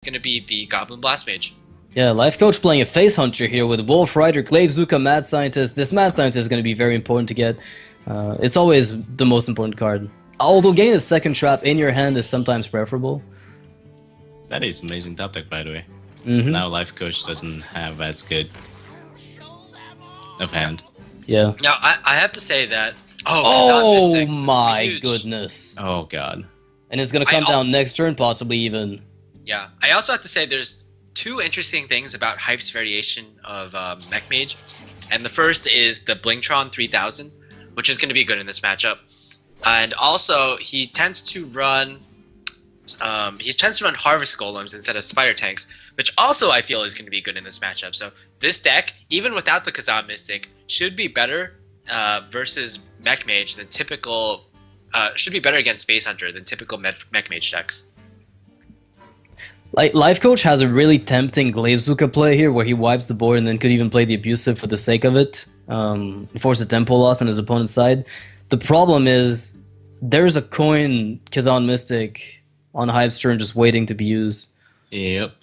going to be the Goblin Blast Mage. Yeah, Lifecoach playing a Face Hunter here with Wolf Rider, Glaive Zuka, Mad Scientist. This Mad Scientist is going to be very important to get. It's always the most important card. Although getting a second trap in your hand is sometimes preferable. That is amazing top deck, by the way. Now Lifecoach doesn't have as good of hand. Yeah. Now, I have to say that... Oh Mystic, my goodness. Oh god. And it's going to come down next turn, possibly even. Yeah. I also have to say there's two interesting things about Hype's variation of Mech Mage. And the first is the Blingtron 3000, which is going to be good in this matchup. And also, he tends to run Harvest Golems instead of Spider Tanks, which also I feel is going to be good in this matchup. So this deck, even without the Kazan Mystic, should be better versus Mech Mage than typical. Should be better against Space Hunter than typical Mech Mage decks. Like Lifecoach has a really tempting Glaive Zuka play here, where he wipes the board and then could even play the Abusive for the sake of it, force a tempo loss on his opponent's side. The problem is there's a coin Kazan Mystic on Hype's turn just waiting to be used. Yep.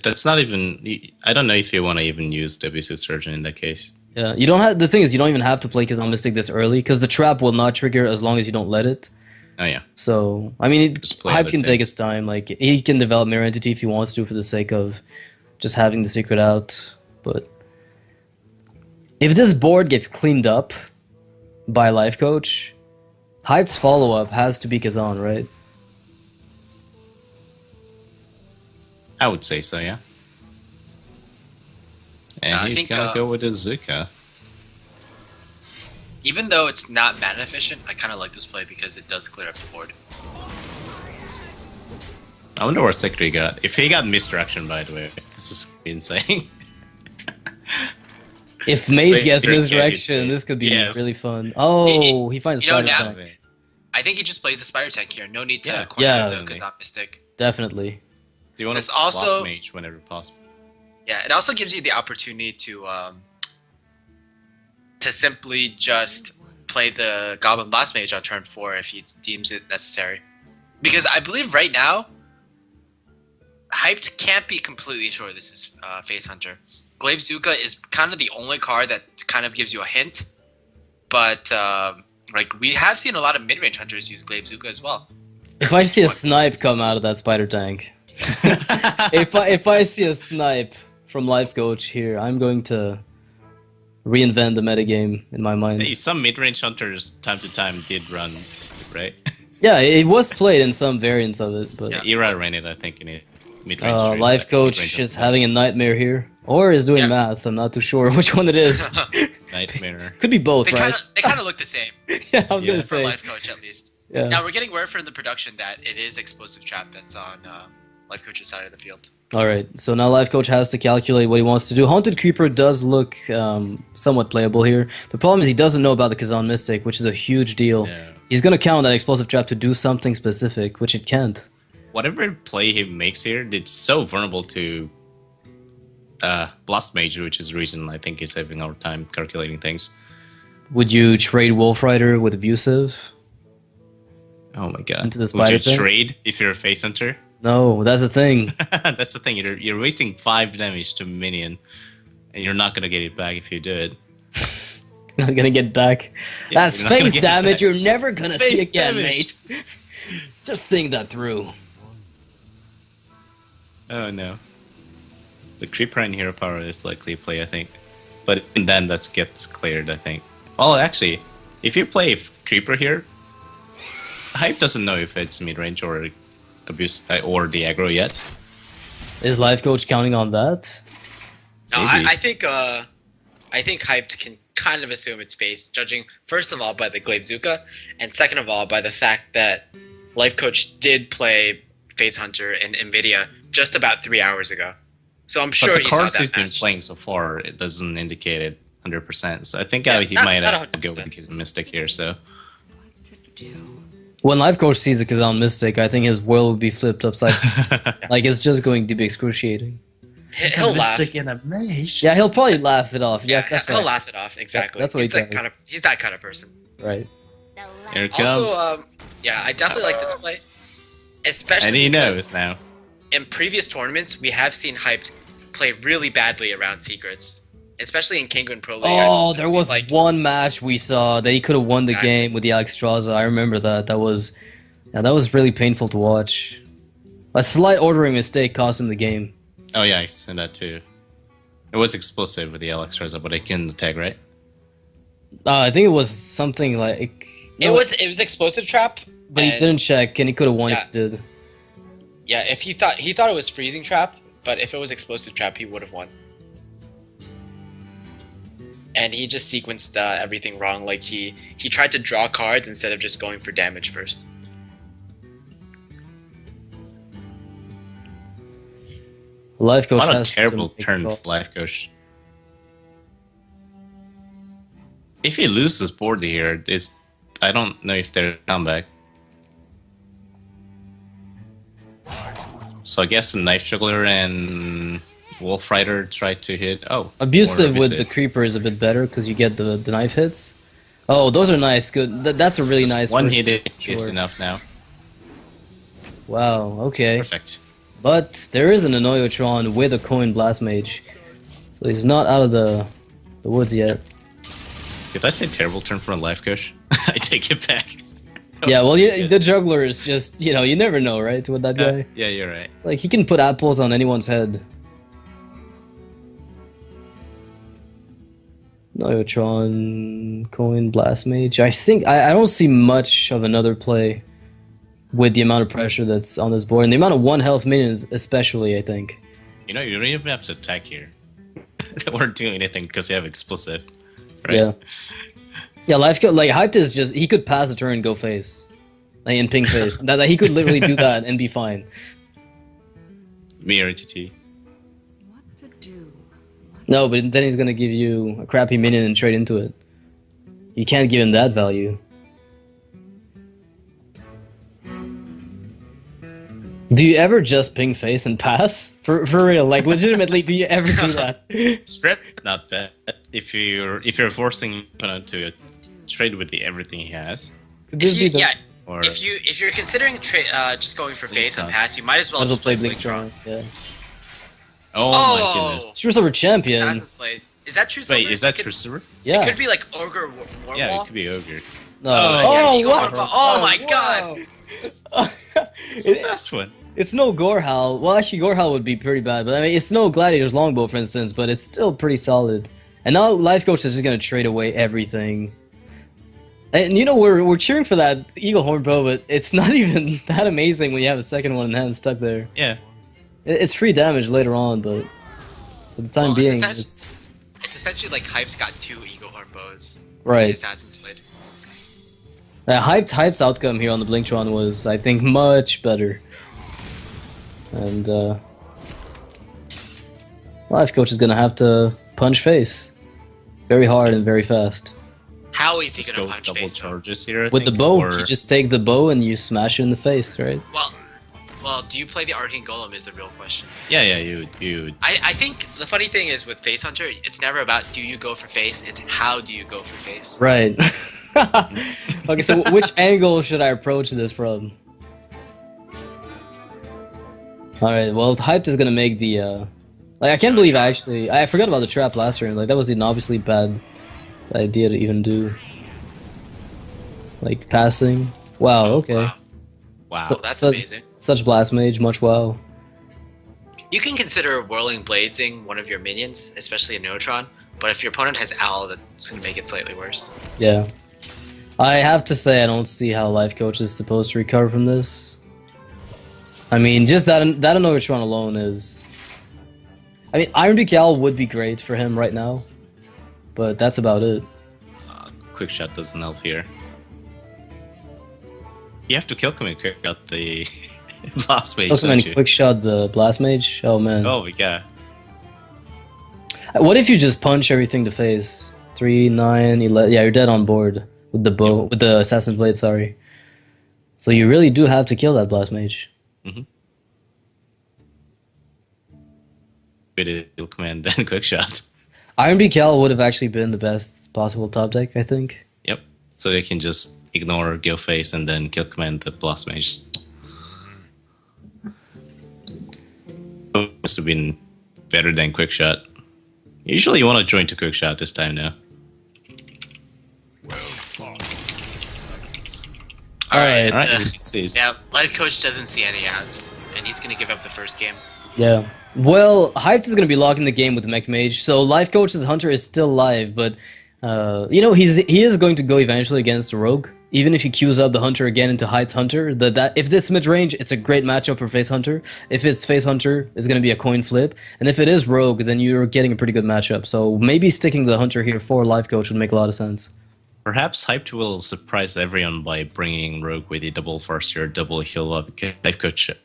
That's not even... I don't know if you want to even use the Abusive Surgeon in that case. Yeah, you don't have... The thing is, you don't even have to play Kazan Mystic this early, because the trap will not trigger as long as you don't let it. Oh, yeah. So, I mean, Hype can take things. his time. Like, he can develop Mirror Entity if he wants to for the sake of just having the secret out. But if this board gets cleaned up by Lifecoach, Hype's follow-up has to be Kazan, right? I would say so, yeah. And he's gonna go with his Zuka. Even though it's not mana efficient, I kind of like this play because it does clear up the board. I wonder what sector he got. If he got Misdirection, by the way, this is insane. If Mage gets Misdirection, this could be really fun. Oh, he finds Spider Tank. I think he just plays the Spider Tank here. No need to corner the Kazan Mystic. Definitely. Do you want to also Mage whenever possible? Yeah, it also gives you the opportunity to simply just play the Goblin Blast Mage on turn 4 if he deems it necessary. Because I believe right now, Hyped can't be completely sure this is Face Hunter. Glaive Zuka is kind of the only card that kind of gives you a hint, but like we have seen a lot of mid-range hunters use Glaive Zuka as well. If I see a snipe come out of that Spider Tank, if I see a snipe from Lifecoach here, I'm going to reinvent the metagame in my mind. Hey, some mid-range hunters time to time did run, right? Yeah, it was played in some variants of it, but Era ran it, I think, in it. Mid-range. Lifecoach is having a nightmare here, or is doing math. I'm not too sure which one it is. Nightmare. Could be both, right? They kind of look the same. Yeah, I was gonna for say. Lifecoach at least. Yeah. Now we're getting word from the production that it is Explosive Trap that's on Lifecoach's side of the field. Alright, so now Lifecoach has to calculate what he wants to do. Haunted Creeper does look somewhat playable here. The problem is he doesn't know about the Kazan Mystic, which is a huge deal. Yeah. He's going to count on that Explosive Trap to do something specific, which it can't. Whatever play he makes here, it's so vulnerable to Blast Mage, which is the reason I think he's saving our time calculating things. Would you trade Wolf Rider with Abusive? Oh my god. Into the Spider Would you Tank? trade if you're a Face Hunter? No, that's the thing. That's the thing. You're wasting 5 damage to minion, and you're not gonna get it back if you do it. You're not gonna get back. Yeah, That's face damage you're never gonna see Face again, damage. mate. Just think that through. Oh no. The Creeper and Hero Power is likely a play, I think. But then that gets cleared, I think. Well, actually, if you play Creeper here, Hype doesn't know if it's mid-range or Abuse or the aggro yet. Is Lifecoach counting on that? No, I think Hyped can kind of assume it's face, judging first of all by the Glaive Zuka, and second of all by the fact that Lifecoach did play Face Hunter in Nvidia just about 3 hours ago. So I'm sure but the cards he saw that he's been match. playing so far, it doesn't indicate it 100%. So I think he might have to go with his Mystic here. So When Lifecoach sees a Kazan Mystic, I think his world will be flipped upside. Like, it's just going to be excruciating. He'll laugh. in a mage. Yeah, he'll probably laugh it off. Yeah, that's he'll right. laugh it off. Exactly. That's what he's he that does. he's that kind of person. Right. here it comes. Also, yeah, I definitely like this play, especially and he because knows now. in previous tournaments, we have seen Hyped play really badly around secrets, especially in Kinguin Pro League. Oh, there was like one match we saw that he could have won the game with the Alexstrasza. I remember that. That was really painful to watch. A slight ordering mistake cost him the game. Oh yeah, I seen that too. It was explosive with the Alexstrasza, but I couldn't attack, right? I think it was something like it was explosive trap, but he didn't check, and he could have won if he did. Yeah, if he thought it was freezing trap, but if it was explosive trap, he would have won. And he just sequenced everything wrong. Like he tried to draw cards instead of just going for damage first. Lifecoach what has a terrible turn for Lifecoach. If he loses board here, I don't know if they're comeback. So I guess the Knife Juggler and Wolf Rider tried to hit. Oh, abusive with the Creeper is a bit better because you get the knife hits. Oh, those are nice. Good. That's a really just nice one hit is enough now. Wow. Okay. Perfect. But there is an Anoyotron with a Coin Blast Mage, so he's not out of the woods yet. Did I say terrible turn for a Lifecoach? I take it back. Yeah, well, the juggler is just, you never know, right, with that guy? Yeah, you're right. Like, he can put apples on anyone's head. Neutron, Coin, Blast Mage. I think, I don't see much of another play with the amount of pressure that's on this board, and the amount of 1 health minions especially, I think. You don't even have to attack here. They weren't doing anything because you have Explosive, right? Yeah. Yeah, Hyped is just, he could pass a turn and go face. Like, in ping face. that he could literally do that and be fine. Mirror TT. What to do? No, but then he's gonna give you a crappy minion and trade into it. You can't give him that value. Do you ever just ping face and pass? For real, like legitimately, do you ever do that? Strip, not bad. If you're forcing to trade with everything he has. Or if you're considering just going for face and pass, you might as well just play Blink-Tron. Yeah. Oh my goodness. True Silver Champion. Assassin's Blade. Is that True Silver? Wait, is that True Silver? Yeah. It could be like Ogre Warwall. Yeah, it could be Ogre. No. What? Oh my god! It's the best one. It's no Gorehowl. Well, actually, Gorehowl would be pretty bad, but I mean, it's no Gladiator's Longbow, for instance, but it's still pretty solid. And now Lifecoach is just gonna trade away everything. And we're cheering for that Eagle Horn bow, but it's not even that amazing when you have a second one in hand stuck there. Yeah. It's free damage later on, but for the time being, it's essentially like Hype's got 2 Eagle Horn bows. Right. Assassin's Blade. Hype's outcome here on the Blink-Tron was, I think, much better. And Lifecoach is gonna have to punch face very hard and very fast. How is he gonna go punch double face? charges here? With the bow, you just take the bow and you smash it in the face, right? Well, do you play the Arcane Golem is the real question. Yeah, you. I think the funny thing is with Face Hunter, it's never about do you go for face, it's how do you go for face. Right. Okay, so which angle should I approach this from? Alright, well, Hyped is gonna make the, I can't believe I forgot about the trap last turn. Like, that was an obviously bad idea to even do. Like, passing. Wow, okay. Wow, that's amazing. Such Blast Mage, much wow. You can consider Whirling Bladesing one of your minions, especially a Neutron, but if your opponent has Owl, that's gonna make it slightly worse. Yeah. I have to say, I don't see how Lifecoach is supposed to recover from this. I mean, just that Neutron alone is... I mean, Iron Beak Owl would be great for him right now, but that's about it. Quick Shot doesn't help here. You have to kill him and quick out the Blast Mage, don't you? Quick Shot the Blast Mage? Oh man. Oh my god. What if you just punch everything to face? 3, 9, 11... Yeah, you're dead on board with the bow, with the Assassin's Blade, sorry. So you really do have to kill that Blast Mage. Mm-hmm. With command and quick shot. Iron Beak Owl would have actually been the best possible top deck, I think. Yep. So they can just ignore Gale Face and then kill command the Blast Mage. must have been better than quick shot. Usually you want to join to quick shot this time now. Alright. Yeah, Lifecoach doesn't see any outs, and he's gonna give up the first game. Yeah. Well, Hyped is going to be locking the game with Mech Mage, so Lifecoach's Hunter is still live, but you know, he is going to go eventually against Rogue. Even if he queues up the Hunter again into Hyped Hunter, if it's mid-range, it's a great matchup for Face Hunter. If it's Face Hunter, it's going to be a coin flip. And if it is Rogue, then you're getting a pretty good matchup. So maybe sticking the Hunter here for Lifecoach would make a lot of sense. Perhaps Hyped will surprise everyone by bringing Rogue with a double Farseer, double heal up Lifecoach.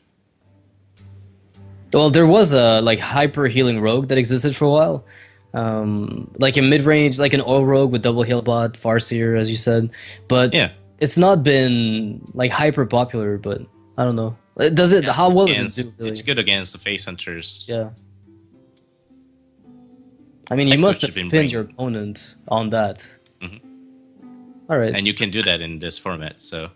Well, there was a like hyper healing rogue that existed for a while, like a mid range, like an oil rogue with double heal bot, Farseer, as you said. But yeah, it's not been like hyper popular. But I don't know. Does it? Yeah. How well does it do? Really? It's good against the face hunters. Yeah. I mean, you must have pinned your opponent on that. All right. And you can do that in this format, so.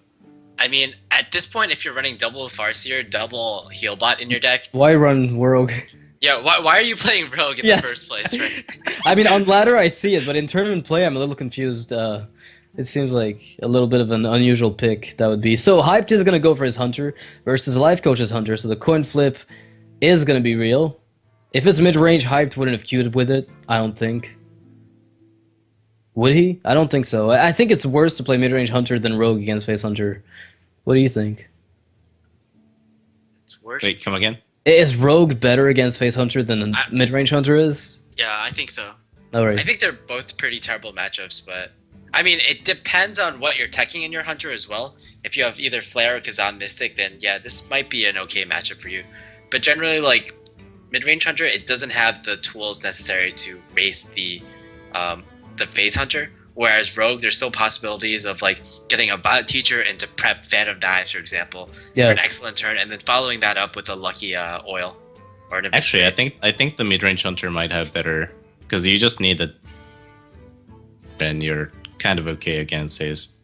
I mean, at this point, if you're running double Farseer, double Healbot in your deck... Why run Rogue? Yeah, why are you playing Rogue in the first place, right? I mean, on ladder I see it, but in tournament play I'm a little confused. It seems like a little bit of an unusual pick, that would be. So Hyped is going to go for his Hunter versus Lifecoach's Hunter, so the coin flip is going to be real. If it's mid-range, Hyped wouldn't have queued with it, I don't think. Would he? I don't think so. I think it's worse to play mid-range Hunter than Rogue against Face Hunter. What do you think? It's worse. Wait, come again? Is Rogue better against Face Hunter than mid-range Hunter is? Yeah, I think so. All right. I think they're both pretty terrible matchups, but... I mean, it depends on what you're teching in your Hunter as well. If you have either Flare or Kazan Mystic, then yeah, this might be an okay matchup for you. But generally, like, mid-range Hunter, it doesn't have the tools necessary to race the Phase Hunter. Whereas Rogue, there's still possibilities of like getting a Violet Teacher into prep Phantom Knives, for example, for an excellent turn, and then following that up with a lucky oil. Or an Actually, I think the mid-range Hunter might have better, because you just need it, and you're kind of okay against his.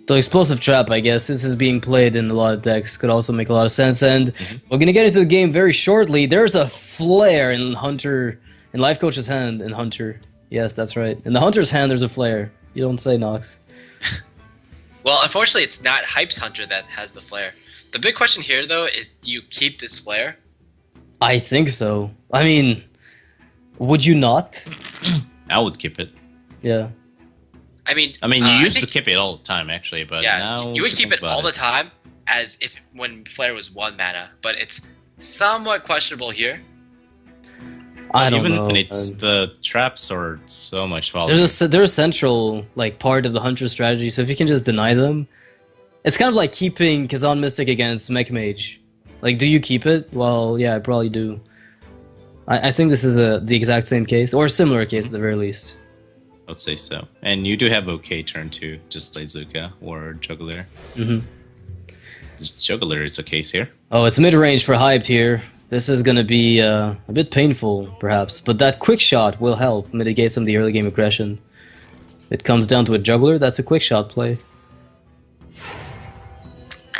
So Explosive Trap, I guess, this is being played in a lot of decks, could also make a lot of sense, and we're gonna get into the game very shortly. There's a Flare in Hunter, in Lifecoach's hand in Hunter. Yes, that's right. In the Hunter's hand, there's a Flare. You don't say, Nox. Well, unfortunately, it's not Hype's Hunter that has the Flare. The big question here, though, is do you keep this Flare? I think so. I mean, would you not? I would keep it. Yeah. I mean, you used to keep it all the time, actually, but yeah, now... you would keep it all the time, as if when Flare was 1 mana, but it's somewhat questionable here. I don't know. Even when it's the traps are so much volume. They're a central like part of the Hunter strategy, so if you can just deny them, it's kind of like keeping Kazan Mystic against Mech Mage. Like, do you keep it? Well, yeah, I probably do. I think this is the exact same case, or a similar case at the very least. I would say so. And you do have OK turn too, just like Zuka or Juggler. Juggler is a case here. Oh, it's mid-range for Hyped here. This is going to be a bit painful, perhaps, but that quick shot will help mitigate some of the early game aggression. It comes down to a Juggler, that's a quick shot play.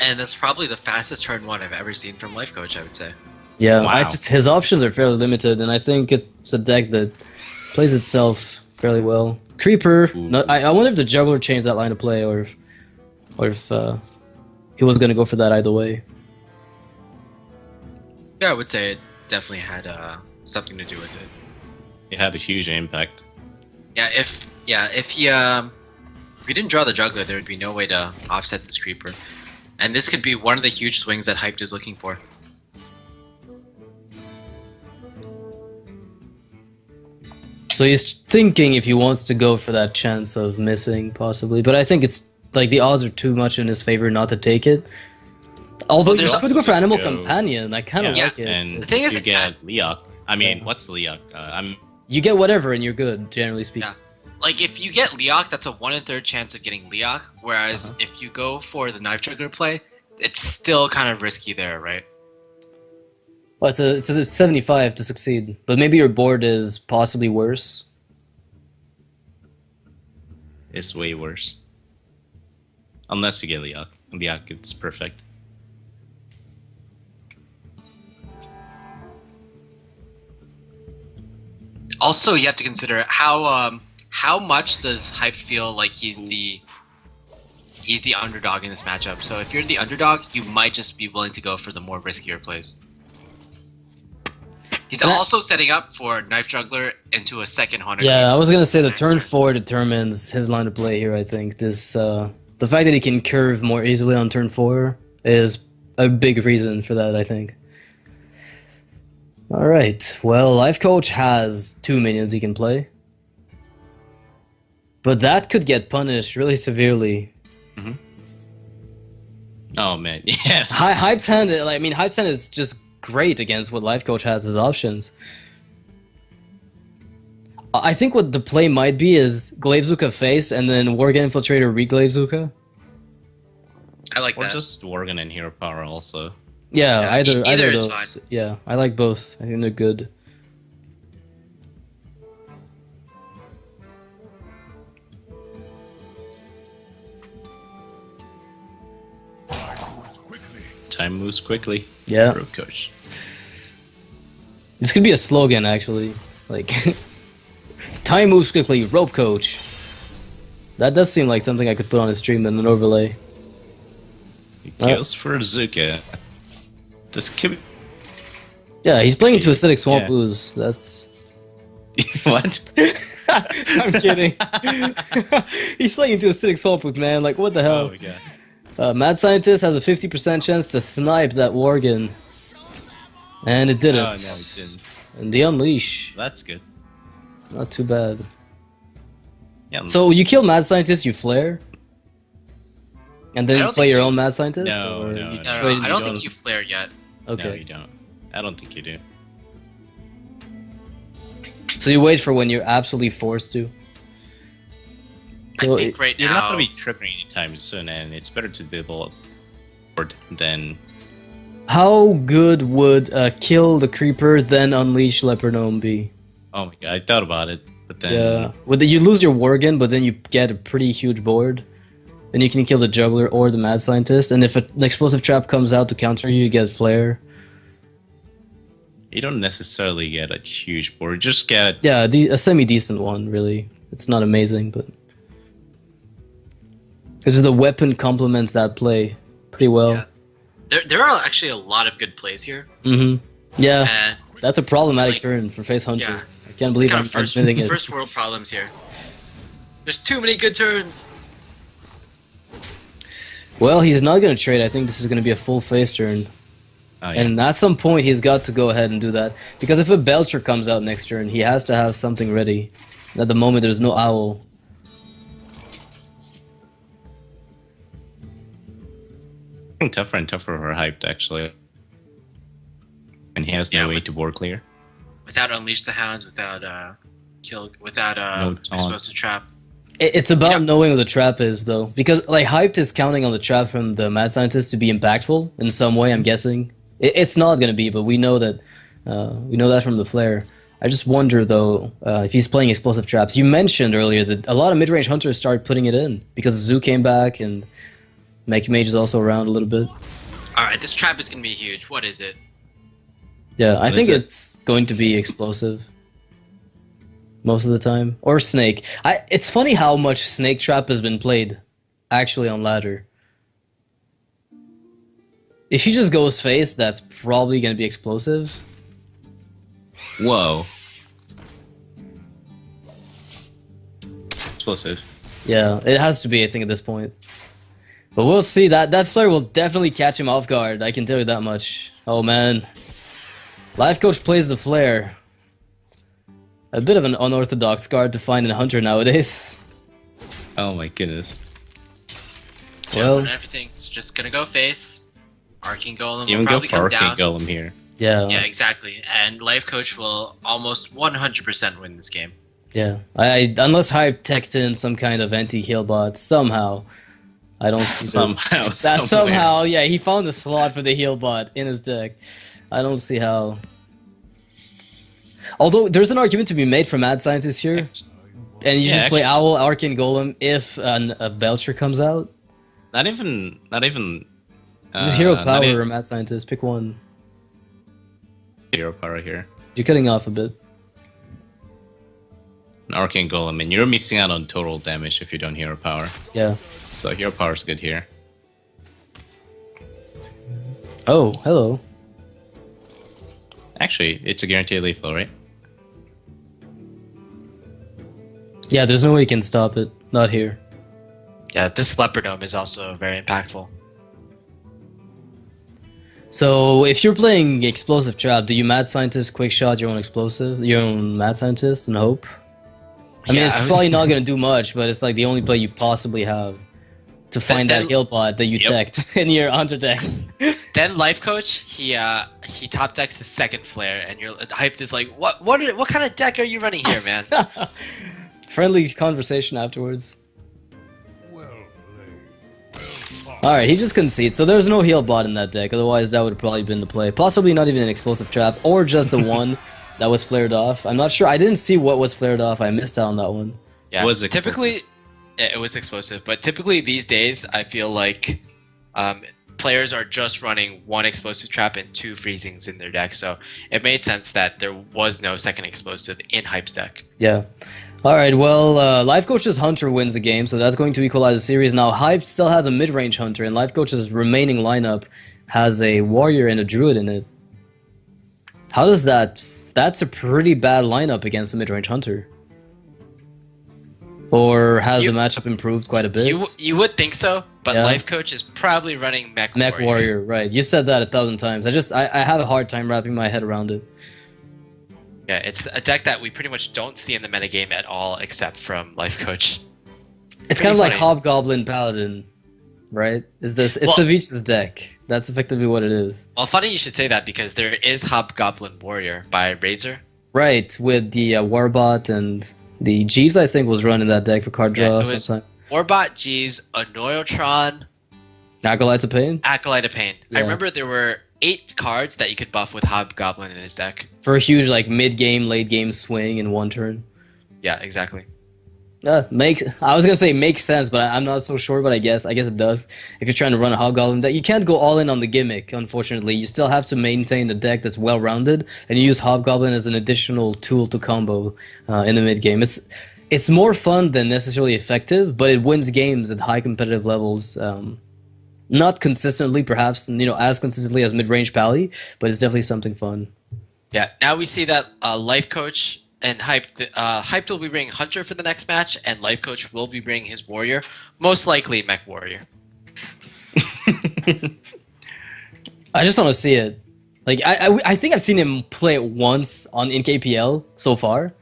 And that's probably the fastest turn 1 I've ever seen from Lifecoach, I would say. Yeah, wow. His options are fairly limited, and I think it's a deck that plays itself fairly well. Creeper, no, I wonder if the Juggler changed that line of play, or if he was going to go for that either way. Yeah, I would say it definitely had something to do with it. It had a huge impact. Yeah, if he didn't draw the Juggler, there would be no way to offset this Creeper, and this could be one of the huge swings that Hyped is looking for. So he's thinking if he wants to go for that chance of missing, possibly, but I think it's like the odds are too much in his favor not to take it. Although you could go for Animal Companion, I kind of like it. And the thing is, you get Leok. I mean, what's Leok? You get whatever and you're good, generally speaking. Yeah. Like, if you get Leok, that's a 1 in 3 chance of getting Leok, whereas if you go for the Knife Trigger play, it's still kind of risky there, right? Well, it's a 75 to succeed, but maybe your board is possibly worse. It's way worse. Unless you get Leok. Leok, it's perfect. Also, you have to consider how much does Hype feel like he's the underdog in this matchup. So if you're the underdog, you might just be willing to go for the more riskier plays. He's also setting up for Knife Juggler into a second Haunted. Yeah, I was gonna say the turn 4 determines his line of play here. I think this the fact that he can curve more easily on turn 4 is a big reason for that. I think. All right. Well, Lifecoach has 2 minions he can play, but that could get punished really severely. Mm-hmm. Oh man, yes. Hype's hand. I mean, Hype's hand is just great against what Lifecoach has as options. I think what the play might be is Glaivezuka face and then Worgen Infiltrator re-Glaivezuka. I like or that. Or just Worgen and Hero Power also. Yeah, either is of those. fine. Yeah, I like both. I think they're good. Time moves quickly. Yeah. Rope coach. This could be a slogan, actually. Like, time moves quickly, rope coach. That does seem like something I could put on a stream and an overlay. He kills for Zuka. Just keep. Yeah, he's playing into Acidic Swamp Yeah. Ooze. That's. What? I'm kidding. He's playing into Acidic Swamp Ooze, man. Like, what the hell? Oh my god. Mad Scientist has a 50% chance to snipe that Worgen. And it didn't. Oh no, he didn't. And the Unleash. That's good. Not too bad. Yeah. So you kill Mad Scientist, you flare? And then I you don't play think your you- own Mad Scientist? No, or no, you no. trade I don't into- think you flare yet. Okay. No, you don't. I don't think you do. So you wait for when you're absolutely forced to? I Well, think right You're now. not gonna be triggering anytime soon, and it's better to develop board than. How good would kill the Creeper, then unleash Leopard Gnome be? Oh my god, I thought about it, but then. Yeah. You lose your Worgen, but then you get a pretty huge board. Then you can kill the Juggler or the Mad Scientist, and if an explosive trap comes out to counter you, you get Flare. You don't necessarily get a huge board. You just get. Yeah, a semi-decent one, really. It's not amazing, but... Because the weapon complements that play pretty well. Yeah. There are actually a lot of good plays here. Mm-hmm. Yeah, And that's a problematic like- turn for Face Hunter. yeah. I can't believe kind I'm of admitting it. first world problems here. There's too many good turns. Well, he's not going to trade. I think this is going to be a full face turn. Oh, yeah. And at some point, he's got to go ahead and do that. Because if a Belcher comes out next turn, he has to have something ready. At the moment, there's no Owl. Getting tougher and tougher for Hyped, actually. And he has no Yeah, way with- to board clear. Without Unleash the Hounds, without No taunt. Explosive Trap. It's about Yeah. knowing what the trap is, though. Because, like, Hyped is counting on the trap from the Mad Scientist to be impactful in some way, I'm guessing. It's not going to be, but we know that from the Flare. I just wonder, though, if he's playing explosive traps. You mentioned earlier that a lot of mid-range hunters started putting it in because Zoo came back and Mech Mage is also around a little bit. Alright, this trap is going to be huge. What is it? Yeah, I What think is it? it's going to be explosive most of the time, or Snake. It's funny how much Snake Trap has been played, actually, on ladder. If he just goes face, that's probably going to be explosive. Whoa. Explosive. Yeah, it has to be, I think, at this point. But we'll see. That flare will definitely catch him off guard. I can tell you that much. Oh man, Lifecoach plays the flare. A bit of an unorthodox card to find in Hunter nowadays. Oh my goodness. Well, And everything's just going to go face. Arcane Golem will Even go probably for come Arcane down. Golem here. yeah, Yeah, exactly. And Lifecoach will almost 100% win this game. yeah. Unless Hype teched in some kind of anti-heal bot somehow. I don't see this. Somehow. That somewhere. somehow, yeah, he found a slot for the heal bot in his deck. I don't see how. Although there's an argument to be made for Mad Scientist here, and you Yeah, just play actually- Owl, Arcane Golem if a Belcher comes out. Not even. Just Hero not Power even or Mad Scientist, pick one. Hero Power here. You're cutting off a bit. Arcane Golem, and you're missing out on total damage if you don't Hero Power. Yeah. So Hero Power is good here. Oh, hello. Actually, it's a guaranteed lethal, right? Yeah, there's no way you can stop it. Not here. Yeah, this Leopard Gnome is also very impactful. So, if you're playing Explosive Trap, do you Mad Scientist quick shot your own Mad Scientist and hope? I mean, it's probably not going to do much, but it's like the only play you possibly have to find that heal pod that you decked in your Hunter deck. Then Lifecoach, he top decks his second flare, and you're hyped is like, what kind of deck are you running here, man? Friendly conversation afterwards. Alright, he just concedes, so there's no heal bot in that deck, otherwise that would have probably been the play. Possibly not even an Explosive Trap, or just the one that was flared off. I'm not sure, I didn't see what was flared off, I missed out on that one. Yeah, typically, it was explosive, but typically these days, I feel like players are just running one Explosive Trap and two Freezings in their deck, so it made sense that there was no second Explosive in Hype's deck. Yeah. Alright, well, Lifecoach's Hunter wins the game, so that's going to equalize the series. Now, Hype still has a mid-range Hunter, and Lifecoach's remaining lineup has a Warrior and a Druid in it. How does that... That's a pretty bad lineup against a mid-range Hunter. Or has the matchup improved quite a bit? You would think so, but Lifecoach is probably running Mech Warrior, right. You said that 1,000 times. I have a hard time wrapping my head around it. Yeah, it's a deck that we pretty much don't see in the metagame at all, except from Lifecoach. It's kind of like Hobgoblin Paladin, right? It's Savic's deck. That's effectively what it is. Well, funny you should say that, because there is Hobgoblin Warrior by Razor. Right, with the Warbot and the Jeeves, I think, was running that deck for card draw sometime. Warbot, Jeeves, Anoyotron, Acolytes of Pain? Acolyte of Pain. Yeah. I remember there were 8 cards that you could buff with Hobgoblin in his deck. For a huge, like, mid-game, late-game swing in one turn. Yeah, exactly. I was gonna say makes sense, but I'm not so sure, but I guess it does. If you're trying to run a Hobgoblin deck, you can't go all in on the gimmick, unfortunately. You still have to maintain a deck that's well-rounded, and you use Hobgoblin as an additional tool to combo in the mid-game. It's more fun than necessarily effective, but it wins games at high competitive levels. Not consistently, perhaps, as consistently as mid-range Pally, but it's definitely something fun. Yeah, now we see that Lifecoach and Hyped will be bringing Hunter for the next match, and Lifecoach will be bringing his Warrior, most likely Mech Warrior. I just want to see it. Like, I think I've seen him play it once in KPL so far.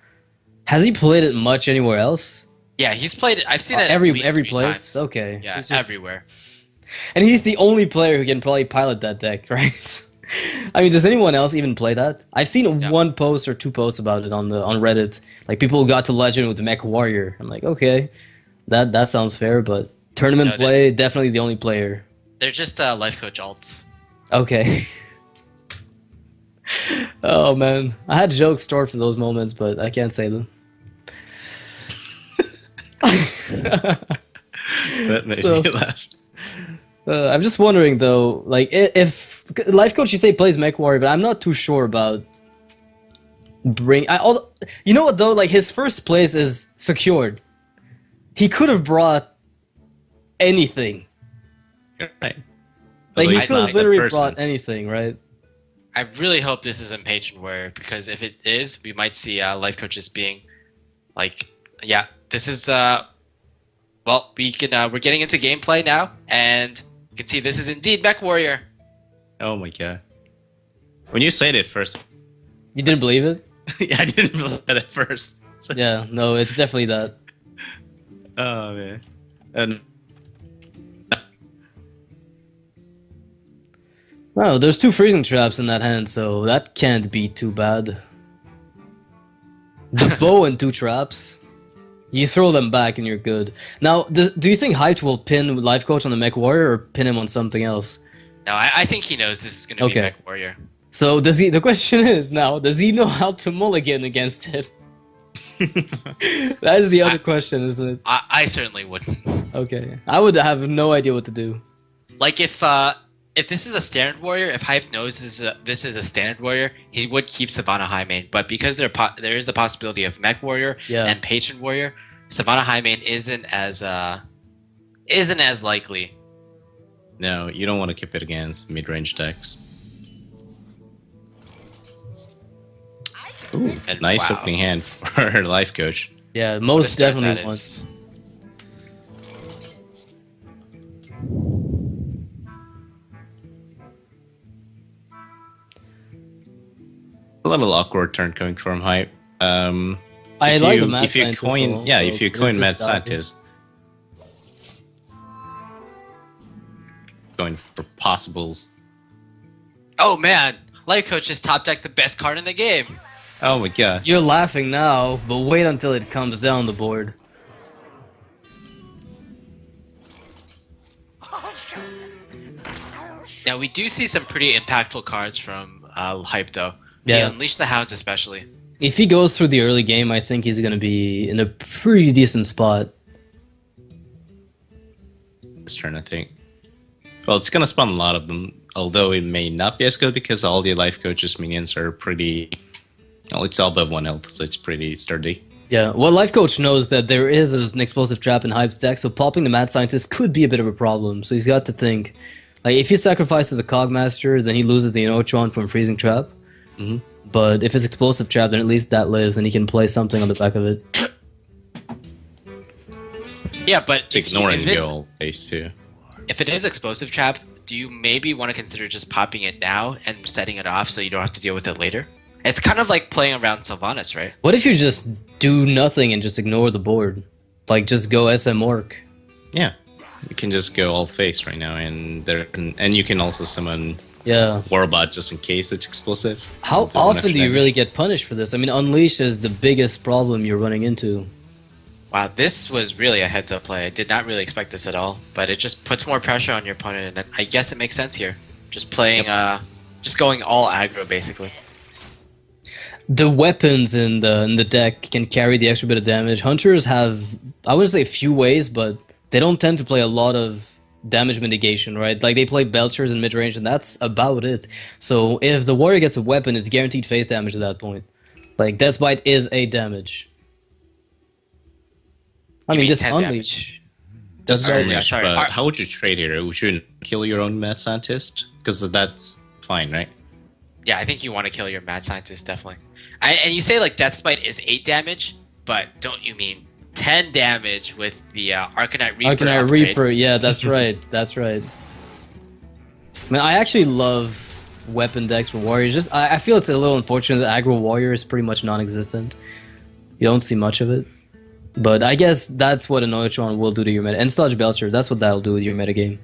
Has he played it much anywhere else? Yeah, he's played it. I've seen it every times. place. Okay. Yeah, so everywhere. And he's the only player who can probably pilot that deck, right? I mean, does anyone else even play that? I've seen one post or 2 posts about it on Reddit. Like, people who got to Legend with the Mech Warrior. I'm like, okay, that sounds fair, but tournament play, definitely the only player. They're just Lifecoach alts. Okay. Oh, man. I had jokes stored for those moments, but I can't say them. That made me laugh. I'm just wondering, though, like, if Lifecoach, you say, plays Mech Warrior, but I'm not too sure about you know what, though? Like, his first place is secured. He could have brought anything. You're right. Like, he could have literally brought anything, right? I really hope this isn't Patron Warrior, because if it is, we might see Lifecoaches being, like, yeah, this is, well, we're getting into gameplay now, and you can see this is indeed Mech Warrior. Oh my god. When you said it first... You didn't believe it? Yeah, I didn't believe it at first. Yeah, no, it's definitely that. Oh, man. And... Wow, there's 2 freezing traps in that hand, so that can't be too bad. The bow and 2 traps. You throw them back and you're good. Now, do you think Hyped will pin Lifecoach on the Mech Warrior or pin him on something else? No, I think he knows this is going to be Mech Warrior. So the question is now, does he know how to mulligan against it? That is the other question, isn't it? I certainly wouldn't. Okay. I would have no idea what to do. Like, if if this is a standard warrior, if Hype knows this is a standard warrior, he would keep Savannah high main. But because there is the possibility of mech warrior and patron warrior, Savannah high main isn't as likely. No, you don't want to keep it against mid-range decks. Ooh, nice opening hand for her life coach. Yeah, most definitely one. A little awkward turn coming from Hype. I like the Mad If you coin Mad Scientist, going for possibles. Oh man, Lifecoach just top decked the best card in the game. Oh my god. You're laughing now, but wait until it comes down the board. Now we do see some pretty impactful cards from Hype though. Yeah. Unleash the Hounds especially. If he goes through the early game, I think he's going to be in a pretty decent spot. This turn, I think. Well, it's going to spawn a lot of them, although it may not be as good because all the Life Coach's minions are pretty... Well, it's all above 1 health, so it's pretty sturdy. Yeah, well, Life Coach knows that there is an explosive trap in Hype's deck, so popping the Mad Scientist could be a bit of a problem, so he's got to think. Like, if he sacrifices the Cogmaster, then he loses the Inochuan from Freezing Trap. Mm-hmm. But if it's explosive trap, then at least that lives, and he can play something on the back of it. Yeah, but it's ignoring the goal base too. If it is explosive trap, do you maybe want to consider just popping it now and setting it off so you don't have to deal with it later? It's kind of like playing around Sylvanas, right? What if you just do nothing and just ignore the board? Like, just go SM Orc. Yeah, you can just go all face right now, and you can also summon Warbot just in case it's explosive. How often do you really get punished for this? I mean, Unleash is the biggest problem you're running into. Wow, this was really a heads-up play. I did not really expect this at all, but it just puts more pressure on your opponent, and I guess it makes sense here. Just playing, just going all aggro, basically. The weapons in the deck can carry the extra bit of damage. Hunters have, I wouldn't say a few ways, but they don't tend to play a lot of damage mitigation, right? Like, they play Belchers in mid-range, and that's about it. So if the warrior gets a weapon, it's guaranteed face damage at that point. Like, Death's Bite is a damage. I mean, this Unleash... Does Unleash, but how would you trade here? Would you kill your own Mad Scientist? Because that's fine, right? Yeah, I think you want to kill your Mad Scientist, definitely. And you say, like, Death's Bite is 8 damage, but don't you mean 10 damage with the Arcanite Reaper? Arcanite Reaper, yeah, that's right. That's right. I mean, I actually love weapon decks for warriors. Just I feel it's a little unfortunate that aggro warrior is pretty much non-existent. You don't see much of it. But I guess that's what an Inochuan will do to your meta. And Sludge Belcher, that's what that'll do with your metagame.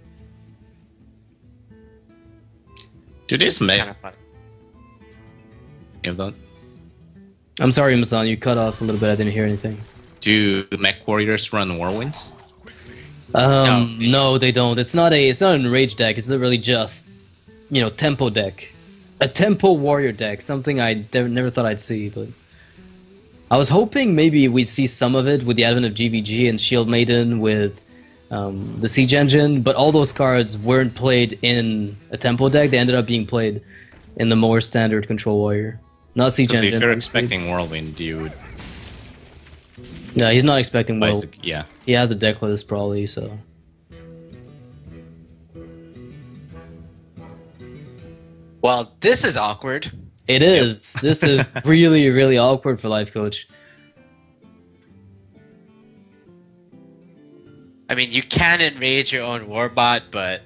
Do this kind of fun. You have that? I'm sorry, Masan, you cut off a little bit. I didn't hear anything. Do mech warriors run Warwinds? No, they don't. It's not an enraged deck. It's literally just, tempo deck. A tempo warrior deck. Something I never thought I'd see, but I was hoping maybe we'd see some of it with the advent of GVG and Shield Maiden with the Siege Engine, but all those cards weren't played in a tempo deck. They ended up being played in the more standard Control Warrior. Not Siege Engine. If you're expecting Whirlwind, you would... No, he's not expecting Whirlwind. Yeah. He has a deck list, probably, so... Well, this is awkward. It is. Yep. This is really, really awkward for Lifecoach. I mean, you can enrage your own Warbot, but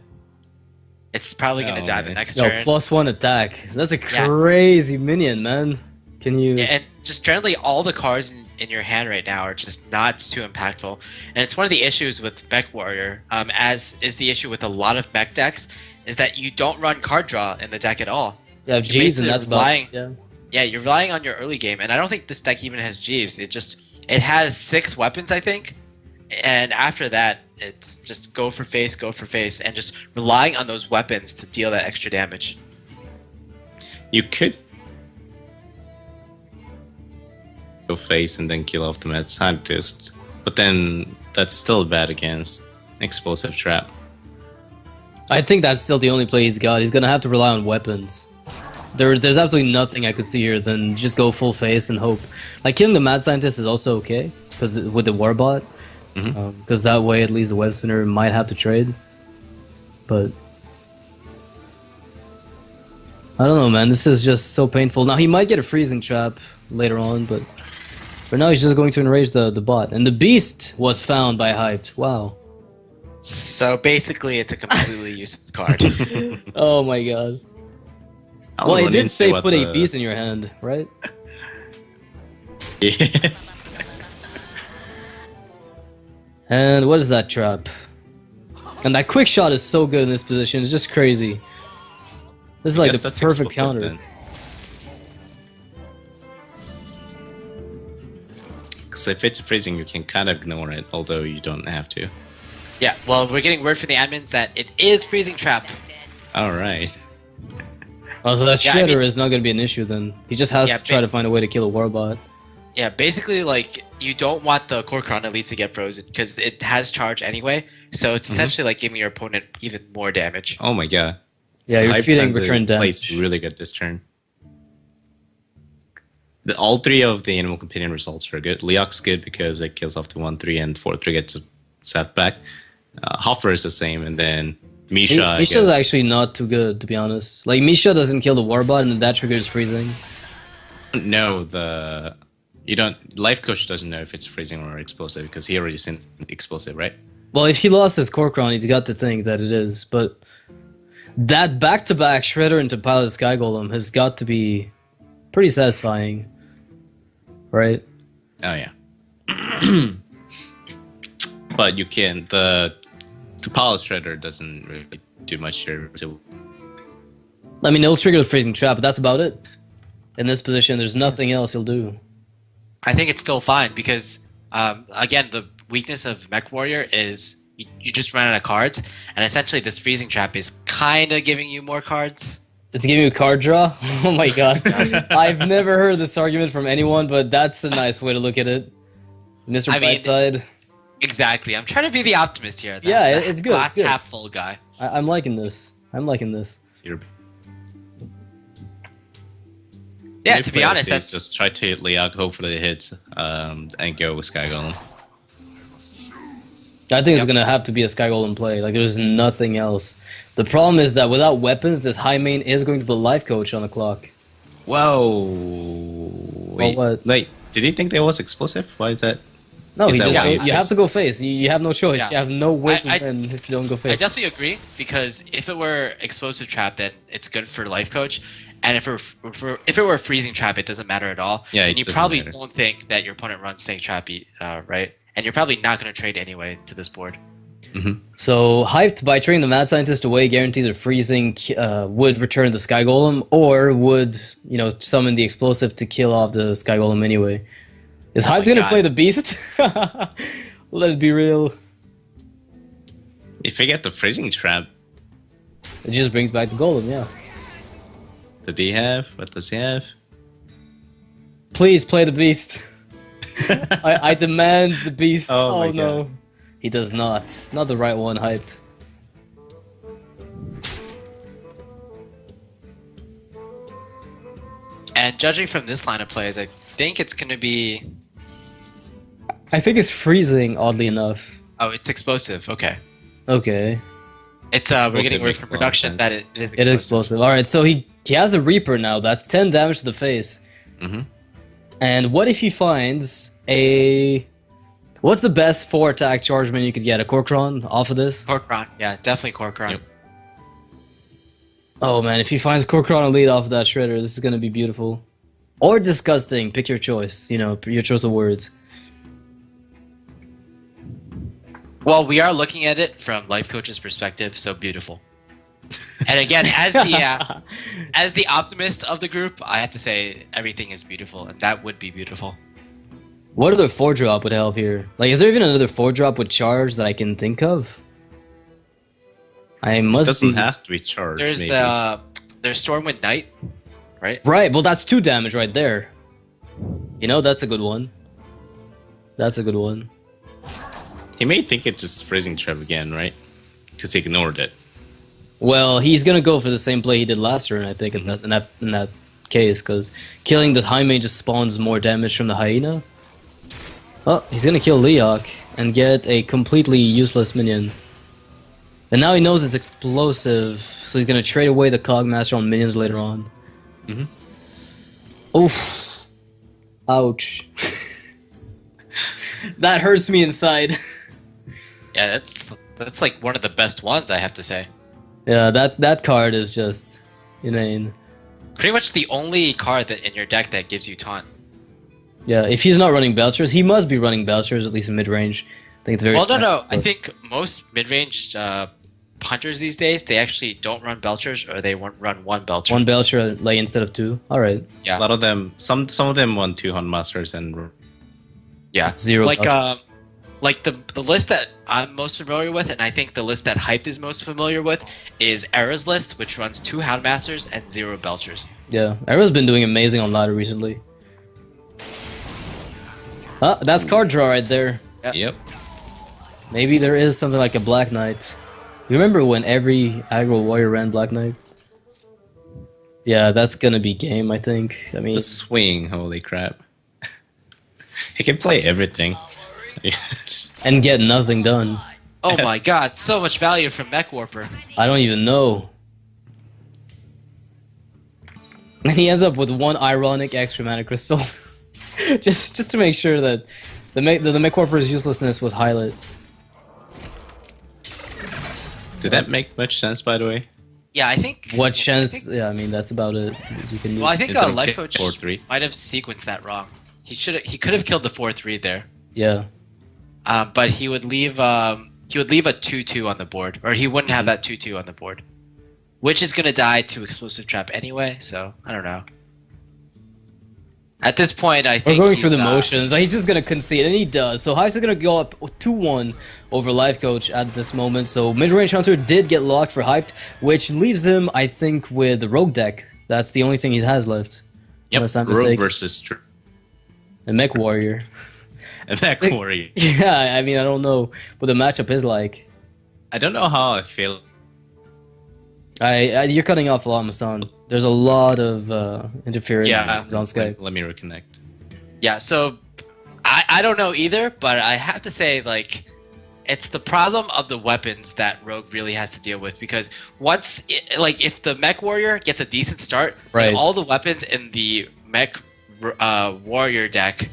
it's probably going to die the next turn. +1 attack. That's a crazy minion, man. Can you... Yeah, and just generally all the cards in your hand right now are just not too impactful. And it's one of the issues with Mech Warrior, as is the issue with a lot of mech decks, is that you don't run card draw in the deck at all. Yeah, Jeeves, and that's relying, yeah, you're relying on your early game, and I don't think this deck even has Jeeves. It has 6 weapons, I think, and after that, it's just go for face, and just relying on those weapons to deal that extra damage. You could go face and then kill off the Mad Scientist, but then that's still bad against Explosive Trap. I think that's still the only play he's got. He's gonna have to rely on weapons. There's absolutely nothing I could see here than just go full face and hope. Like killing the Mad Scientist is also okay because with the Warbot, because that way at least the Web Spinner might have to trade. But I don't know, man. This is just so painful. Now he might get a freezing trap later on, but for now he's just going to enrage the bot. And the Beast was found by Hyped. Wow. So basically, it's a completely useless card. Oh my god. Well, he did say put a beast in your hand, right? Yeah. And what is that trap? And that quick shot is so good in this position. It's just crazy. This is like the perfect counter. Then. Because if it's freezing, you can kind of ignore it, although you don't have to. Yeah, well, we're getting word from the admins that it is freezing trap. Alright. Oh, so that Shredder is not going to be an issue then. He just has to try to find a way to kill a Warbot. Yeah, basically, like, you don't want the Kor'kron Elite to get frozen, because it has charge anyway, so it's essentially like giving your opponent even more damage. Oh my god. Yeah, you're feeding return damage. Plays really good this turn. All three of the Animal Companion results are good. Leok's good because it kills off the 1-3 and 4-3 gets a setback. Hoffer is the same, and then Misha. Misha's actually not too good, to be honest. Like, Misha doesn't kill the Warbot, and that triggers freezing. No, Lifecoach doesn't know if it's freezing or explosive because he already seen explosive, right? Well, if he lost his Kor'kron, he's got to think that it is. But that back-to-back Shredder into Pilot Sky Golem has got to be pretty satisfying, right? Oh yeah. But you can the Pilot Shredder doesn't really do much here. So I mean, it'll trigger the freezing trap, but that's about it. In this position, there's nothing else he'll do. I think it's still fine because, again, the weakness of Mech Warrior is you just run out of cards, and essentially this freezing trap is kind of giving you more cards. It's giving you a card draw? Oh my god. I've never heard this argument from anyone, but that's a nice way to look at it. Mr. Brightside. Exactly. I'm trying to be the optimist here. Yeah, it's good. Glass half full guy. I'm liking this. I'm liking this. Yeah, to be honest, that's just try to hit Leok, hopefully it hits, and go with Sky Golem. I think it's gonna have to be a Sky Golem play. Like, there's nothing else. The problem is that without weapons, this high main is going to put Lifecoach on the clock. Whoa! Wait, did you think there was explosive? Why is that? No, you have to go face. You have no choice. Yeah. You have no way to win if you don't go face. I definitely agree, because if it were explosive trap, then it's good for Lifecoach. And if it were a freezing trap, it doesn't matter at all. Yeah, and you probably don't think that your opponent runs Snake Trap, right? And you're probably not going to trade anyway to this board. So, Hyped, by trading the Mad Scientist away, guarantees a freezing would return the Sky Golem, or would, summon the explosive to kill off the Sky Golem anyway. Is Hyped going to play the Beast? Let it be real. If I get the freezing trap, it just brings back the Golem, yeah. Did he have? What does he have? Please play the Beast. I demand the Beast. Oh my no. God. He does not. Not the right one, Hyped. And judging from this line of plays, I think it's going to be... I think it's freezing, oddly enough. Oh, it's explosive. Okay. Okay. It's we're getting word from production that it is explosive. It is explosive. Alright, so he has a Reaper now. That's 10 damage to the face. And what if he finds a... What's the best 4-attack chargeman you could get? A Kor'kron off of this? Kor'kron. Yeah, definitely Kor'kron. Yep. Oh man, if he finds Kor'kron Elite off of that Shredder, this is going to be beautiful. Or disgusting. Pick your choice. Your choice of words. Well, we are looking at it from Lifecoach's perspective, so beautiful. And again, as the optimist of the group, I have to say everything is beautiful, and that would be beautiful. What other 4-drop would help here? Like, is there even another 4-drop with charge that I can think of? It doesn't have to be charged. There's there's Stormwind Knight, right? Right. Well, that's 2 damage right there. That's a good one. That's a good one. He may think it's just freezing trap again, right? Because he ignored it. Well, he's gonna go for the same play he did last turn, I think, in that case, because killing the high mage just spawns more damage from the hyena. Oh, he's gonna kill Leok and get a completely useless minion. And now he knows it's explosive, so he's gonna trade away the Cogmaster on minions later on. Oof. Ouch. That hurts me inside. Yeah, that's like one of the best ones, I have to say. Yeah, that card is just inane. Pretty much the only card that in your deck that gives you taunt. Yeah, if he's not running Belchers, he must be running Belchers, at least in mid-range. I think it's very no. I think most mid-range hunters these days, they actually don't run Belchers, or they run one Belcher. One Belcher, like, instead of two? Alright. Yeah. A lot of them, some of them won 2 Hunt Masters and... Yeah. Zero Belchers. Like the list that I'm most familiar with, and I think the list that Hyped is most familiar with, is Era's list, which runs 2 Houndmasters and 0 Belchers. Yeah, Era's been doing amazing on ladder recently. Ah, that's card draw right there. Yep. Maybe there is something like a Black Knight. You remember when every aggro warrior ran Black Knight? Yeah, that's gonna be game, I think. I mean, The swing, holy crap. He can play everything. and get nothing done. Oh my god, so much value from Mech Warper. I don't even know. And he ends up with 1 ironic extra mana crystal. just to make sure that the Mech Warper's uselessness was highlighted. Did that make much sense, by the way? Yeah, I think... What chance? Yeah, I mean, that's about it. You can Well, I think Instead of Lifecoach 4-3. might have sequenced that wrong. He could have killed the 4-3 there. Yeah. But he would leave a 2-2 on the board, or he wouldn't have that 2-2 on the board, which is gonna die to Explosive Trap anyway. So I don't know. At this point, I think We're going through he's, the motions. He's just gonna concede, and he does. So Hive's gonna go up 2-1 over Lifecoach at this moment. So mid-range Hunter did get locked for Hyped, which leaves him, I think, with the Rogue deck. That's the only thing he has left. Yep, Unless I'm Rogue mistaken. versus A Mech Warrior. a Mech Warrior. Yeah, I mean, I don't know what the matchup is like. I don't know how I feel. You're cutting off a lot, Masan. There's a lot of interference on Skype. Let me reconnect. Yeah, so I don't know either, but I have to say, like, it's the problem of the weapons that Rogue really has to deal with, because if the Mech Warrior gets a decent start, right, all the weapons in the Mech Warrior deck,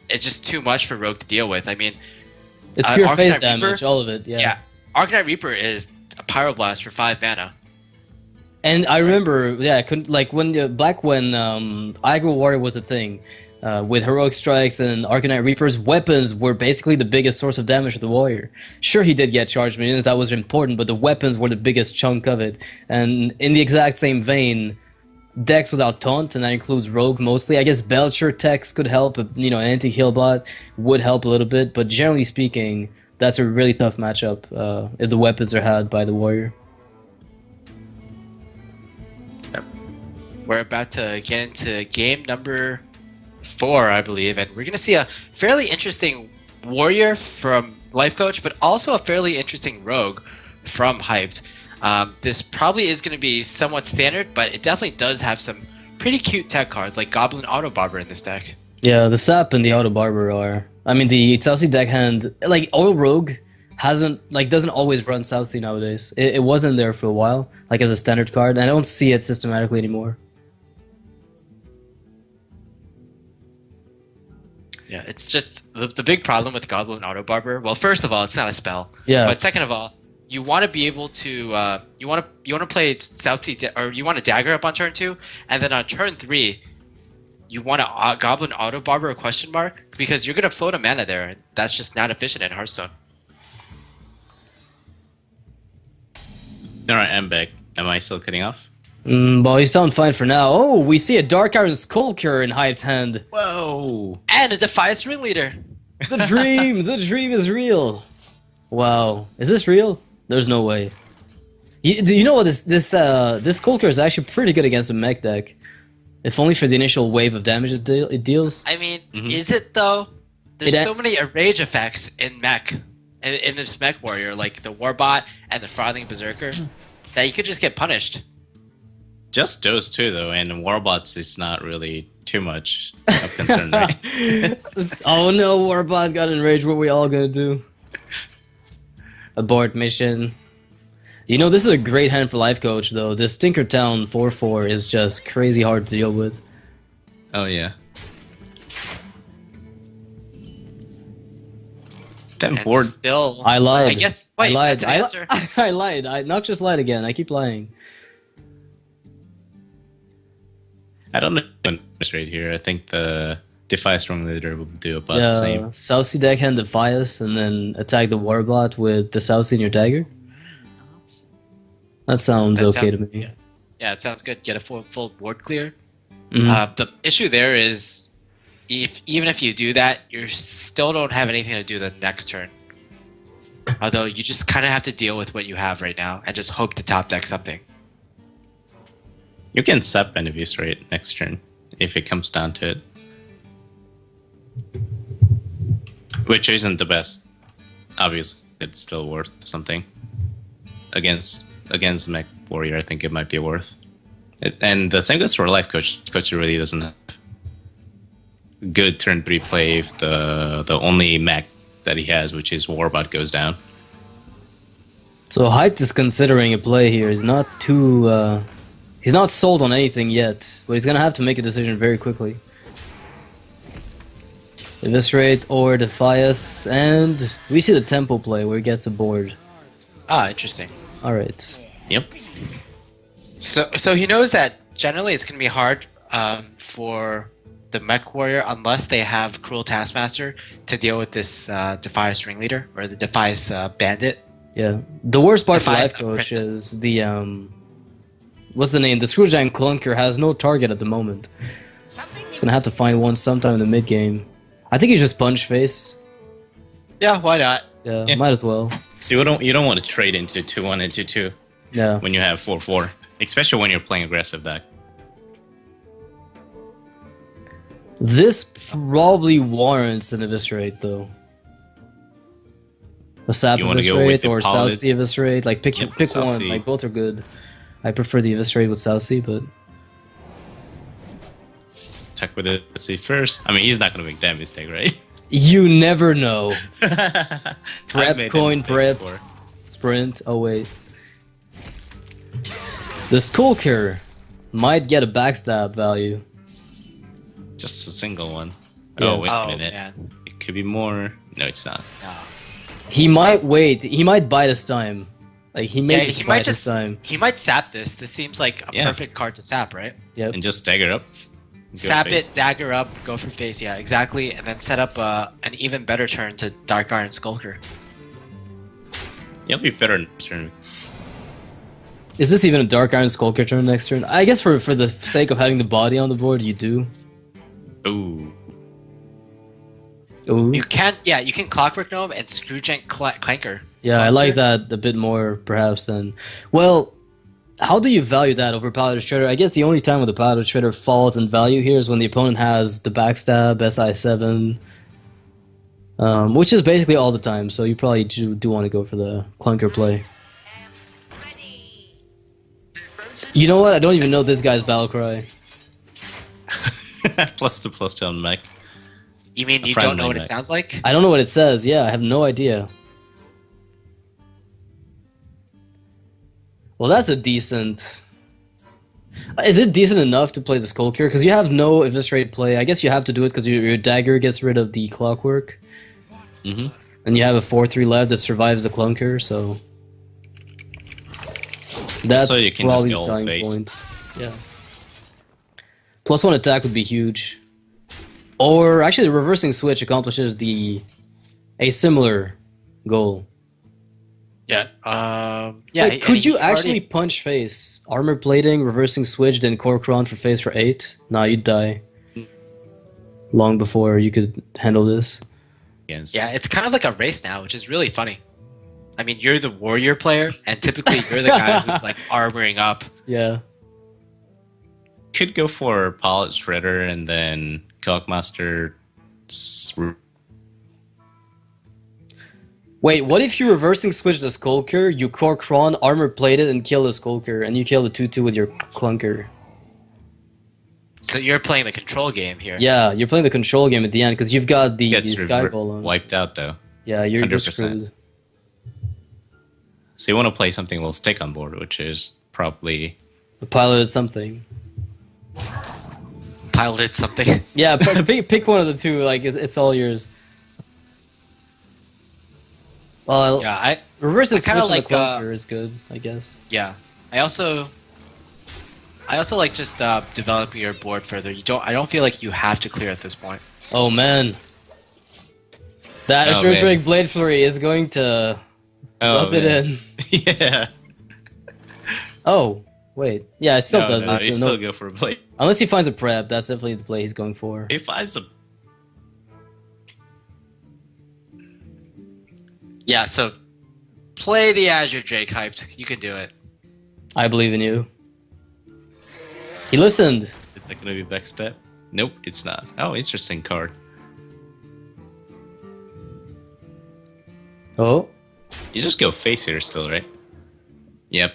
it's just too much for Rogue to deal with. I mean, it's pure phase Arcanite damage, Reaper, all of it. Yeah. Arcanite Reaper is a Pyroblast for 5 mana. And I remember, I couldn't when Aggro Warrior was a thing, with Heroic Strikes and Arcanite Reapers, weapons were basically the biggest source of damage to the Warrior. Sure, he did get charged minions, that was important, but the weapons were the biggest chunk of it. And in the exact same vein, decks without taunt, and that includes Rogue mostly. I guess Belcher techs could help, an anti-heal bot would help a little bit, but generally speaking, that's a really tough matchup if the weapons are had by the Warrior. We're about to get into game number 4, I believe, and we're going to see a fairly interesting Warrior from Lifecoach, but also a fairly interesting Rogue from Hyped. This probably is going to be somewhat standard, but it definitely does have some pretty cute tech cards, like Goblin Auto Barber in this deck. Yeah, the Sap and the Auto Barber are... I mean, the South Sea deckhand... Like, Oil Rogue doesn't always run South Sea nowadays. It wasn't there for a while, as a standard card, and I don't see it systematically anymore. Yeah, it's just the big problem with Goblin Auto Barber. Well, first of all, it's not a spell. Yeah. But second of all, you want to be able to you want to play South Sea or you want to dagger up on turn 2, and then on turn 3, you want to Goblin Auto Barber ? Because you're gonna float a mana there, and that's just not efficient in Hearthstone. All right, I'm back. Am I still cutting off? Well, you sound fine for now. Oh, we see a Dark Iron Skullcure in Hype's hand. Whoa! And a Defiance Ringleader. The dream is real. Wow, is this real? There's no way. You know what? This Skullcure is actually pretty good against a mech deck, if only for the initial wave of damage it deals. I mean, is it though? There's so many rage effects in mech, in this Mech Warrior, like the Warbot and the Frothing Berserker. that you could just get punished. Just those two, though, and Warbots is not really too much of concern, right? Oh no, Warbot got enraged. What are we all gonna do? Abort mission. You know, this is a great hand for Lifecoach, though. This Tinkertown 4/4 is just crazy hard to deal with. Oh, yeah. That And board... still, I lied. I guess. Wait, I lied. that's an answer. I lied. I not just lied again. I keep lying. I don't know what's right here. I think the Defy Strong Leader will do about the same. South Sea deckhand Defias, and then attack the Warbot with the South Sea in your dagger. That sounds okay to me. Yeah, it sounds good. Get a full board clear. Mhm. The issue there is, even if you do that, you still don't have anything to do the next turn. Although you just kind of have to deal with what you have right now and just hope to top deck something. You can sap and eviscerate next turn if it comes down to it. Which isn't the best. Obviously, it's still worth something. Against Mech Warrior, I think it might be worth. And the same goes for Lifecoach. Coach really doesn't have good turn 3 play if the only mech that he has, which is Warbot, goes down. So Hyped is considering a play here. He's not too. He's not sold on anything yet, but he's gonna have to make a decision very quickly. Eviscerate or Defias, and we see the tempo play where he gets a board. Ah, interesting. All right. Yep. So he knows that generally it's going to be hard for the Mech Warrior unless they have Cruel Taskmaster to deal with this Defias Ringleader or the Defias Bandit. Yeah. The worst part for Defias Lifecoach Apprentice. is the what's the name? The Screwgiant Clunker has no target at the moment. He's gonna have to find one sometime in the mid game. I think he's just punch face. Yeah, why not? Yeah, might as well. So you don't want to trade into 2-1 and 2-2 Yeah. when you have 4-4, especially when you're playing aggressive deck. This probably warrants an Eviscerate, though. A Sap You wanna go with Eviscerate the or Paladin? South Sea Eviscerate. Like, pick South one. Sea. Like, both are good. I prefer the Eviscerate with South Sea, but... Check with it see first. I mean, he's not going to make that mistake, right? You never know. I've Prep, made that coin, mistake prep. before. Sprint. Oh, wait. The Skulker might get a backstab value. Just a single one. Yeah. Oh, wait Oh, a minute. man. It could be more. No, it's not. No. He might wait. He might buy this time. Like, he may Yeah, just he buy might this just time. he might sap this. This seems like a Yeah. perfect card to sap, right? Yep. And just stagger up. Go Sap face. it, dagger up, go for face. Yeah, exactly, and then set up an even better turn to Dark Iron Skulker. You'll be better next turn. Is this even a Dark Iron Skulker turn next turn? I guess for the sake of having the body on the board, you do. Ooh. Ooh. You can Clockwork Gnome and Screwgiant Clanker. Yeah, I like that a bit more, perhaps, than... Well, how do you value that over Paladin Shredder? I guess the only time when the Paladin Shredder falls in value here is when the opponent has the Backstab, SI7, which is basically all the time, so you probably do want to go for the Clunker play. You know what? I don't even know this guy's battle cry. +2/+2 on mech. You mean A you don't friendly know what it mech. sounds like? I don't know what it says. Yeah, I have no idea. Well, that's a decent... Is it decent enough to play the Skulker? Because you have no Eviscerate play. I guess you have to do it because your dagger gets rid of the Clockwork. Mm-hmm. And you have a 4/3 left that survives the Clunker, so... That's so you can just probably go the all selling face. point. Yeah. +1 attack would be huge. Or, actually, the reversing switch accomplishes a similar goal. Yeah. Yeah, and could you he actually already- punch face? Armor plating, reversing switch, then Korkron for face for 8? Nah, you'd die. Long before you could handle this. Against. Yeah, it's kind of like a race now, which is really funny. I mean, you're the warrior player, and typically you're the guy who's like armoring up. Yeah. Could go for Pilot Shredder and then Clockmaster. Wait, what if you reversing switch the Skulker, you core Kron, armor plate it, and kill the Skulker, and you kill the 2/2 with your Clunker? So you're playing the control game here. Yeah, you're playing the control game at the end because you've got the Gets Sky Golem. wiped out though. Yeah, you're 100%. screwed. So you want to play something will stick on board, which is probably The pilot something. Piloted something. Yeah, pick one of the two. Like it's all yours. Well, Yeah, reverse I and switch kinda on the like, Clunker is good, I guess. yeah. I also like just developing your board further. I don't feel like you have to clear at this point. Oh man, that Oh, Azure man. Drake Blade Flurry is going to rub it man. in. Yeah. Oh wait, yeah, it still does no, it. you No- still go for a play. Unless he finds a prep, that's definitely the play he's going for. If I a Yeah, so play the Azure Drake hyped. You can do it. I believe in you. He listened. is that gonna be backstep? Nope, it's not. Oh, interesting card. Oh, You just go face here still, right? Yep.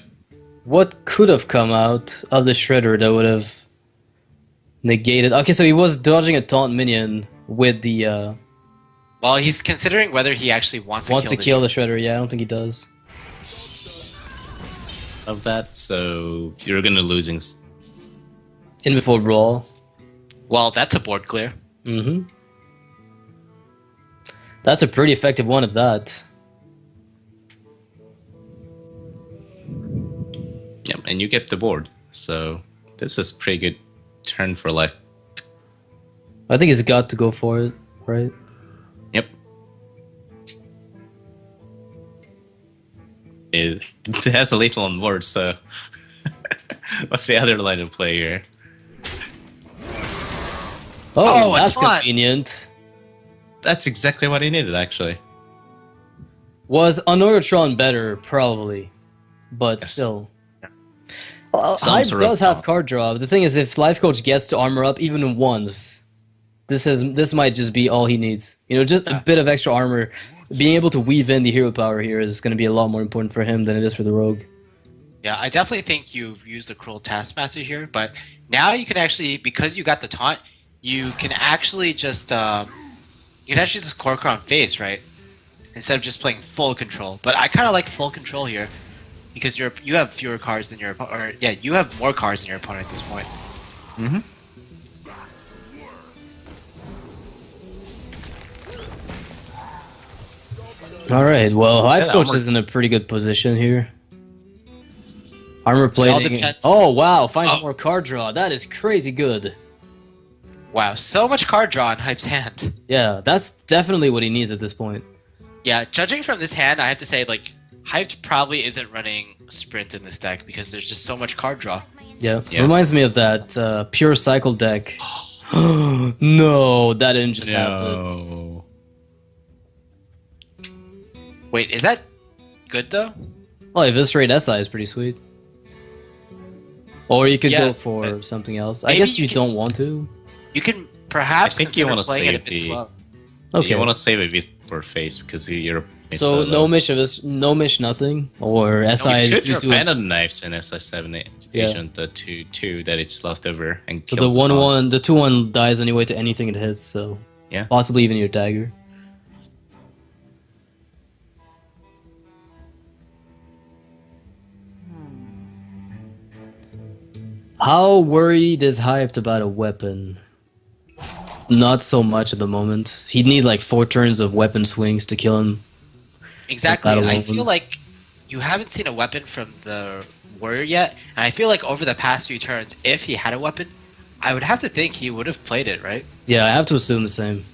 what could have come out of the Shredder that would have negated? Okay, so he was dodging a taunt minion with the Well, he's considering whether he actually wants to kill the Shredder. Yeah, I don't think he does. Of that, so you're gonna losing. In before brawl. Well, that's a board clear. Mm-hmm. That's a pretty effective one at that. Yep, and you get the board. So this is pretty good turn for life. I think he's got to go for it, right? Yep. It has a lethal on board, so what's the other line of play here? Oh, a that's taunt. convenient. That's exactly what he needed, actually. Was Honoratron better? Probably. But Yes. still. Well, Some Hype sort of does have taunt. card draw. But the thing is, if Lifecoach gets to armor up even once, this might just be all he needs. You know, just a bit of extra armor. Being able to weave in the hero power here is going to be a lot more important for him than it is for the rogue. Yeah, I definitely think you've used the Cruel Taskmaster here, but now you can actually, because you got the taunt, you can actually just core on face, right? Instead of just playing full control. But I kind of like full control here because you have fewer cards than your opponent. You have more cards than your opponent at this point. Mm-hmm. All right. Well, Lifecoach armor- is in a pretty good position here. Armor all plating. depends. Oh wow! Finds Oh. more card draw. That is crazy good. Wow, so much card draw in Hype's hand. Yeah, that's definitely what he needs at this point. Yeah, judging from this hand, I have to say, like, Hype probably isn't running Sprint in this deck because there's just so much card draw. Yeah, Yeah. reminds me of that pure cycle deck. No, that didn't just happen. No. Wait, is that good though? Well, Eviscerate SI is pretty sweet. Or you could go Yes, for but something else. I maybe guess you you can- don't want to. You can perhaps I think you consider wanna playing it a save bit the- slow. Okay. You want to save a vis for face because you're So no mish nothing, or SI You is should just abandon knives in SI7 Yeah. agent the 2/2 that it's left over and So kill the taunt. 1/1, the 2/1 dies anyway to anything it hits. So Yeah. possibly even your dagger. How worried is Hyped about a weapon? Not so much at the moment. He'd need like 4 turns of weapon swings to kill him. Exactly. Battle I Woven. feel like you haven't seen a weapon from the warrior yet, and I feel like over the past few turns, if he had a weapon, I would have to think he would have played it, right? Yeah, I have to assume the same.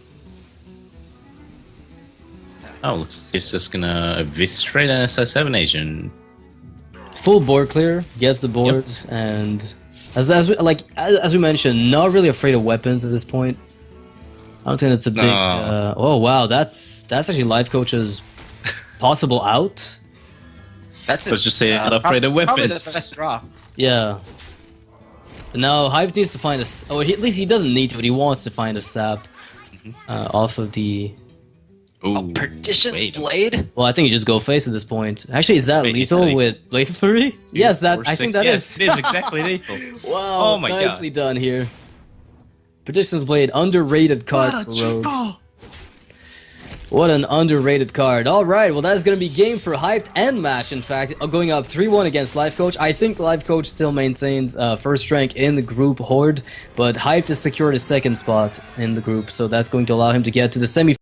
Oh, it's just gonna eviscerate an SI7 agent. Full board clear, gets the board, and as we mentioned, not really afraid of weapons at this point. I don't think that's a big. No. Oh wow, that's actually Lifecoach's possible out. That's Let's just say not afraid of Probably weapons. the best draw. Yeah. But now Hype needs to find a. At least he doesn't need to, but he wants to find a sap off of the Ooh, Perdition's wait. Blade? Well, I think you just go face at this point. Actually, is that Wait, is lethal that with Blade Flurry? Yes, that 4, I think 6, that yes, is. it is exactly lethal. Wow, Oh my nicely God. done here. Perdition's Blade, underrated card for Rogues. What an underrated card. Alright, well that is going to be game for Hyped and Match, in fact, going up 3-1 against Lifecoach. I think Lifecoach still maintains first rank in the group Horde, but Hyped has secured his second spot in the group, so that's going to allow him to get to the semi